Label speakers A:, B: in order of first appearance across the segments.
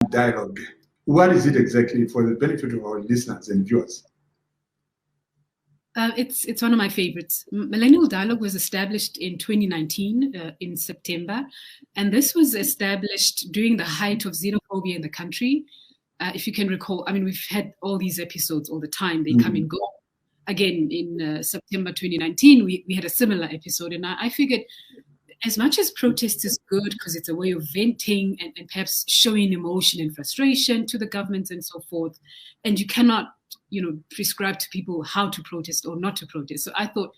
A: Dialogue. What is it exactly for the benefit of our listeners and viewers?
B: It's one of my favorites. Millennial Dialogue was established in 2019 in September, and this was established during the height of xenophobia in the country. If you can recall, I mean, we've had all these episodes all the time. They come and go. Again, in September 2019, we had a similar episode, and I figured as much as protest is good because it's a way of venting and perhaps showing emotion and frustration to the government and so forth, and you cannot prescribe to people how to protest or not to protest. So I thought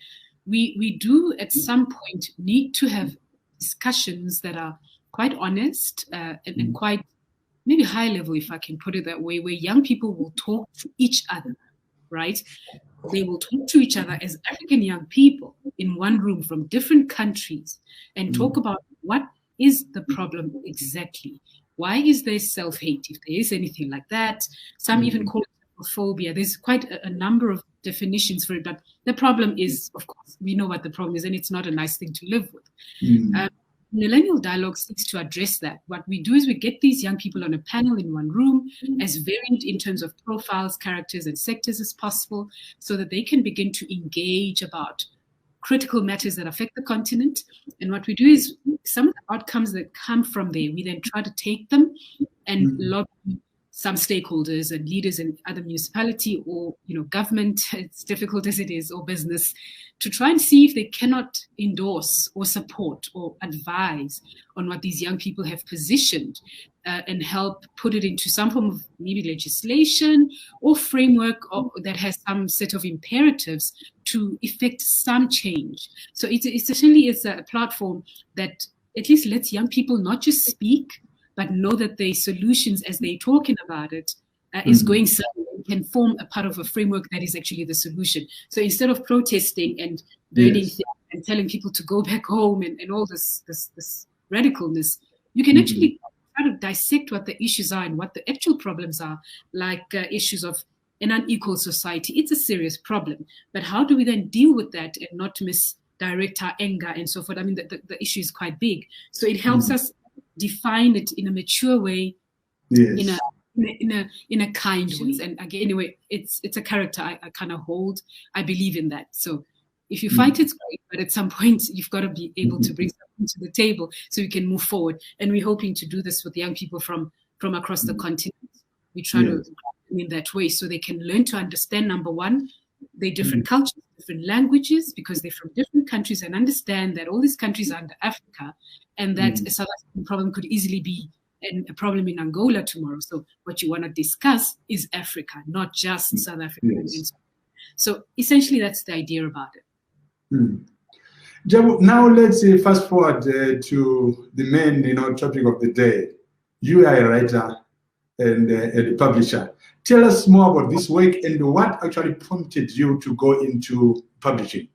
B: we do at some point need to have discussions that are quite honest and quite maybe high level, if I can put it that way, where young people will talk to each other, right? They will talk to each other as African young people in one room from different countries and talk about what is the problem exactly. Why is there self-hate, if there is anything like that? Some even call it phobia. There's quite a number of definitions for it, but the problem is, of course, we know what the problem is, and it's not a nice thing to live with. Millennial Dialogue seeks to address that. What we do is we get these young people on a panel in one room, as varied in terms of profiles, characters, and sectors as possible, so that they can begin to engage about critical matters that affect the continent. And what we do is some of the outcomes that come from there, we then try to take them and lobby some stakeholders and leaders in other municipality or government, as difficult as it is, or business, to try and see if they cannot endorse or support or advise on what these young people have positioned and help put it into some form of maybe legislation or framework that has some set of imperatives to effect some change. So it's essentially a platform that at least lets young people not just speak, but know that the solutions as they're talking about it is going somewhere, can form a part of a framework that is actually the solution. So instead of protesting and burning things and telling people to go back home and all this radicalness, you can actually try to dissect what the issues are and what the actual problems are, like issues of an unequal society. It's a serious problem. But how do we then deal with that and not misdirect our anger and so forth? I mean, the issue is quite big. So it helps us define it in a mature way, in a kind way. And again, anyway, it's a character I kind of hold. I believe in that. So if you fight, it's great, but at some point you've got to be able to bring something to the table so you can move forward. And we're hoping to do this with young people from across the continent. We try to in that way so they can learn to understand, number one, their different cultures, different languages, because they're from different countries, and understand that all these countries are under Africa, and that a South African problem could easily be a problem in Angola tomorrow. So what you want to discuss is Africa, not just South Africa. Yes. So essentially, that's the idea about it.
A: Now let's fast forward to the main, topic of the day. You are a writer and a publisher. Tell us more about this work and what actually prompted you to go into publishing.